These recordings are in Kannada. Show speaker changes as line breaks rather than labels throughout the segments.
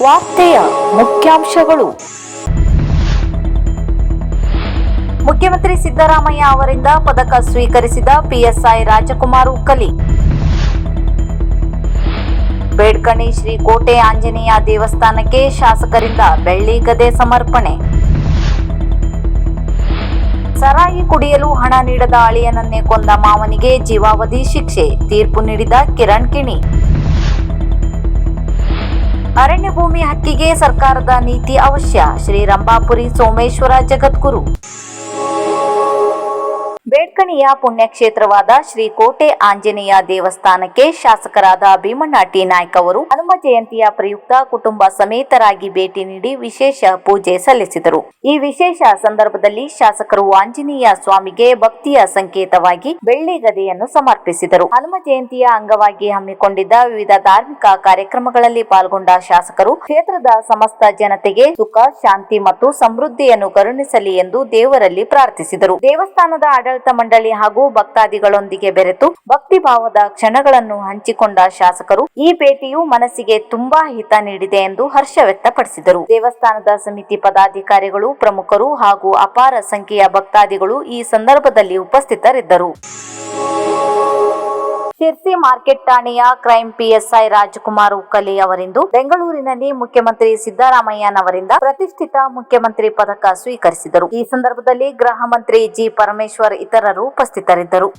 ವಾರ್ತೆಯ ಮುಖ್ಯಾಂಶಗಳು. ಮುಖ್ಯಮಂತ್ರಿ ಸಿದ್ದರಾಮಯ್ಯ ಅವರಿಂದ ಪದಕ ಸ್ವೀಕರಿಸಿದ ಪಿಎಸ್ಐ ರಾಜಕುಮಾರ್ ಉಕ್ಕಲಿ. ಬೇಡ್ಕಣಿ ಶ್ರೀ ಕೋಟೆ ಆಂಜನೇಯ ದೇವಸ್ಥಾನಕ್ಕೆ ಶಾಸಕರಿಂದ ಬೆಳ್ಳಿ ಗದೆ ಸಮರ್ಪಣೆ. ಸರಾಯಿ ಕುಡಿಯಲು ಹಣ ನೀಡದ ಅಳಿಯನನ್ನೇ ಕೊಂದ ಮಾವನಿಗೆ ಜೀವಾವಧಿ ಶಿಕ್ಷೆ, ತೀರ್ಪು ನೀಡಿದ ಕಿರಣ್ ಕಿಣಿ. ಅರಣ್ಯ ಭೂಮಿ ಹಕ್ಕಿಗೆ ಸರ್ಕಾರದ ನೀತಿ ಅವಶ್ಯ, ಶ್ರೀ ರಂಭಾಪುರಿ ಸೋಮೇಶ್ವರ ಜಗದ್ಗುರು. ಬೇಡ್ಕಣಿಯ ಪುಣ್ಯಕ್ಷೇತ್ರವಾದ ಶ್ರೀ ಕೋಟೆ ಆಂಜನೇಯ ದೇವಸ್ಥಾನಕ್ಕೆ ಶಾಸಕರಾದ ಭೀಮಣ್ಣ ಟಿ ನಾಯ್ಕ ಅವರು ಹನುಮ ಜಯಂತಿಯ ಪ್ರಯುಕ್ತ ಕುಟುಂಬ ಸಮೇತರಾಗಿ ಭೇಟಿ ನೀಡಿ ವಿಶೇಷ ಪೂಜೆ ಸಲ್ಲಿಸಿದರು. ಈ ವಿಶೇಷ ಸಂದರ್ಭದಲ್ಲಿ ಶಾಸಕರು ಆಂಜನೇಯ ಸ್ವಾಮಿಗೆ ಭಕ್ತಿಯ ಸಂಕೇತವಾಗಿ ಬೆಳ್ಳಿ ಗದೆಯನ್ನು ಸಮರ್ಪಿಸಿದರು. ಹನುಮ ಜಯಂತಿಯ ಅಂಗವಾಗಿ ಹಮ್ಮಿಕೊಂಡಿದ್ದ ವಿವಿಧ ಧಾರ್ಮಿಕ ಕಾರ್ಯಕ್ರಮಗಳಲ್ಲಿ ಪಾಲ್ಗೊಂಡ ಶಾಸಕರು ಕ್ಷೇತ್ರದ ಸಮಸ್ತ ಜನತೆಗೆ ಸುಖ, ಶಾಂತಿ ಮತ್ತು ಸಮೃದ್ಧಿಯನ್ನು ಕರುಣಿಸಲಿ ಎಂದು ದೇವರಲ್ಲಿ ಪ್ರಾರ್ಥಿಸಿದರು. ದೇವಸ್ಥಾನದ ಆಡಳಿತ ಮಂಡಳಿ ಹಾಗೂ ಭಕ್ತಾದಿಗಳೊಂದಿಗೆ ಬೆರೆತು ಭಕ್ತಿ ಭಾವದ ಕ್ಷಣಗಳನ್ನು ಹಂಚಿಕೊಂಡ ಶಾಸಕರು ಈ ಭೇಟಿಯು ಮನಸ್ಸಿಗೆ ತುಂಬಾ ಹಿತ ನೀಡಿದೆ ಎಂದು ಹರ್ಷ ವ್ಯಕ್ತಪಡಿಸಿದರು. ದೇವಸ್ಥಾನದ ಸಮಿತಿ ಪದಾಧಿಕಾರಿಗಳು, ಪ್ರಮುಖರು ಹಾಗೂ ಅಪಾರ ಸಂಖ್ಯೆಯ ಭಕ್ತಾದಿಗಳು ಈ ಸಂದರ್ಭದಲ್ಲಿ ಉಪಸ್ಥಿತರಿದ್ದರು. ಶಿರ್ಸಿ ಮಾರ್ಕೆಟ್ ಠಾಣೆಯ ಕ್ರೈಂ ಪಿಎಸ್ಐ ರಾಜಕುಮಾರ್ ಉಕ್ಕಲಿ ಅವರಿಂದು ಬೆಂಗಳೂರಿನಲ್ಲಿ ಮುಖ್ಯಮಂತ್ರಿ ಸಿದ್ದರಾಮಯ್ಯನವರಿಂದ ಪ್ರತಿಷ್ಠಿತ ಮುಖ್ಯಮಂತ್ರಿ ಪದಕ ಸ್ವೀಕರಿಸಿದರು. ಈ ಸಂದರ್ಭದಲ್ಲಿ ಗೃಹ ಮಂತ್ರಿ ಜಿ ಪರಮೇಶ್ವರ್ ಇತರರು ಉಪಸ್ಥಿತರಿದ್ದರು.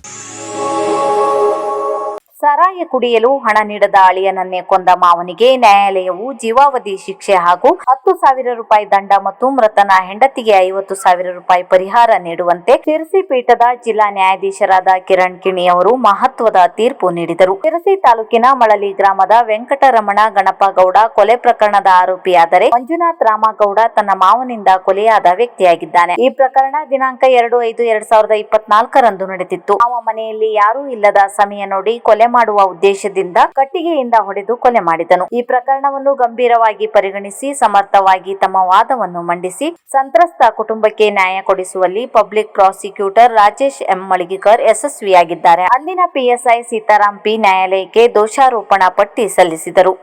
ಸರಾಯ ಕುಡಿಯಲು ಹಣ ನೀಡದ ಅಳಿಯನನ್ನೇ ಕೊಂದ ಮಾವನಿಗೆ ನ್ಯಾಯಾಲಯವು ಜೀವಾವಧಿ ಶಿಕ್ಷೆ ಹಾಗೂ 10,000 ರೂಪಾಯಿ ದಂಡ ಮತ್ತು ಮೃತನ ಹೆಂಡತಿಗೆ 50,000 ರೂಪಾಯಿ ಪರಿಹಾರ ನೀಡುವಂತೆ ಶಿರಸಿ ಪೀಠದ ಜಿಲ್ಲಾ ನ್ಯಾಯಾಧೀಶರಾದ ಕಿರಣ್ ಕಿಣಿ ಅವರು ಮಹತ್ವದ ತೀರ್ಪು ನೀಡಿದರು. ಶಿರಸಿ ತಾಲೂಕಿನ ಮಳಲಿ ಗ್ರಾಮದ ವೆಂಕಟರಮಣ ಗಣಪಗೌಡ ಕೊಲೆ ಪ್ರಕರಣದ ಆರೋಪಿಯಾದರೆ ಮಂಜುನಾಥ್ ರಾಮಗೌಡ ತನ್ನ ಮಾವನಿಂದ ಕೊಲೆಯಾದ ವ್ಯಕ್ತಿಯಾಗಿದ್ದಾನೆ. ಈ ಪ್ರಕರಣ ದಿನಾಂಕ 2/5/2024 ನಡೆದಿತ್ತು. ಮಾವ ಮನೆಯಲ್ಲಿ ಯಾರೂ ಇಲ್ಲದ ಸಮಯ ನೋಡಿ ಕೊಲೆ ಮಾಡುವ ಉದ್ದೇಶದಿಂದ ಕಟ್ಟಿಗೆಯಿಂದ ಹೊಡೆದು ಕೊಲೆ ಮಾಡಿದನು. ಈ ಪ್ರಕರಣವನ್ನು ಗಂಭೀರವಾಗಿ ಪರಿಗಣಿಸಿ ಸಮರ್ಥವಾಗಿ ತಮ್ಮ ವಾದವನ್ನು ಮಂಡಿಸಿ ಸಂತ್ರಸ್ತ ಕುಟುಂಬಕ್ಕೆ ನ್ಯಾಯ ಕೊಡಿಸುವಲ್ಲಿ ಪಬ್ಲಿಕ್ ಪ್ರಾಸಿಕ್ಯೂಟರ್ ರಾಜೇಶ್ ಎಂ ಮಳಿಗೆಕರ್ ಯಶಸ್ವಿಯಾಗಿದ್ದಾರೆ. ಅಂದಿನ ಪಿಎಸ್ಐ ಸೀತಾರಾಂ ಪಿ ನ್ಯಾಯಾಲಯಕ್ಕೆ ದೋಷಾರೋಪಣಾ ಪಟ್ಟಿ ಸಲ್ಲಿಸಿದರು.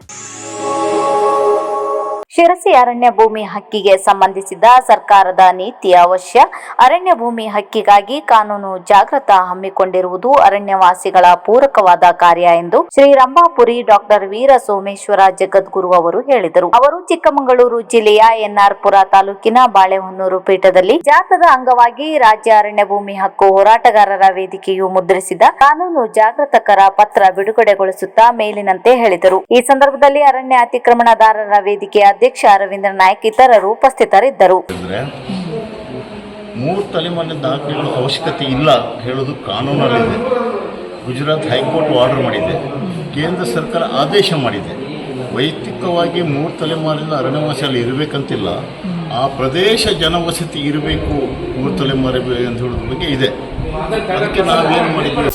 ಶಿರಸಿ ಅರಣ್ಯ ಭೂಮಿ ಹಕ್ಕಿಗೆ ಸಂಬಂಧಿಸಿದ ಸರ್ಕಾರದ ನೀತಿ ಅವಶ್ಯ, ಅರಣ್ಯ ಭೂಮಿ ಹಕ್ಕಿಗಾಗಿ ಕಾನೂನು ಜಾಗೃತ ಹಮ್ಮಿಕೊಂಡಿರುವುದು ಅರಣ್ಯವಾಸಿಗಳ ಪೂರಕವಾದ ಕಾರ್ಯ ಎಂದು ಶ್ರೀ ರಂಭಾಪುರಿ ಡಾಕ್ಟರ್ ವೀರ ಸೋಮೇಶ್ವರ ಜಗದ್ಗುರು ಅವರು ಹೇಳಿದರು. ಅವರು ಚಿಕ್ಕಮಗಳೂರು ಜಿಲ್ಲೆಯ ಎನ್ಆರ್-ಪುರ ತಾಲೂಕಿನ ಬಾಳೆಹೊನ್ನೂರು ಪೀಠದಲ್ಲಿ ಜಾಥಾದ ಅಂಗವಾಗಿ ರಾಜ್ಯ ಅರಣ್ಯ ಭೂಮಿ ಹಕ್ಕು ಹೋರಾಟಗಾರರ ವೇದಿಕೆಯು ಮುದ್ರಿಸಿದ ಕಾನೂನು ಜಾಗೃತಕರ ಪತ್ರ ಬಿಡುಗಡೆಗೊಳಿಸುತ್ತಾ ಮೇಲಿನಂತೆ ಹೇಳಿದರು. ಈ ಸಂದರ್ಭದಲ್ಲಿ ಅರಣ್ಯ ಅತಿಕ್ರಮಣದಾರರ ವೇದಿಕೆಯ ಅಧ್ಯಕ್ಷ ರವೀಂದ್ರ ನಾಯ್ಕ ಇತರರು ಉಪಸ್ಥಿತರಿದ್ದರು.
3 ತಲೆಮಾರಿನ ದಾಖಲೆಗಳ ಅವಶ್ಯಕತೆ ಇಲ್ಲ ಹೇಳುವುದು ಕಾನೂನಲ್ಲಿದೆ. ಗುಜರಾತ್ ಹೈಕೋರ್ಟ್ ಆರ್ಡರ್ ಮಾಡಿದೆ, ಕೇಂದ್ರ ಸರ್ಕಾರ ಆದೇಶ ಮಾಡಿದೆ. ವೈಯಕ್ತಿಕವಾಗಿ 3 ತಲೆಮಾರಿನ ಅರಣ್ಯವಾಸಿಯಲ್ಲಿ ಇರಬೇಕಂತಿಲ್ಲ, ಆ ಪ್ರದೇಶ ಜನವಸತಿ ಇರಬೇಕು 3 ತಲೆಮಾರಿ ಅಂತ ಹೇಳೋದ್ರ ಬಗ್ಗೆ ಇದೆ. ಅದಕ್ಕೆ ನಾವೇನು ಮಾಡಿದ್ವಿ,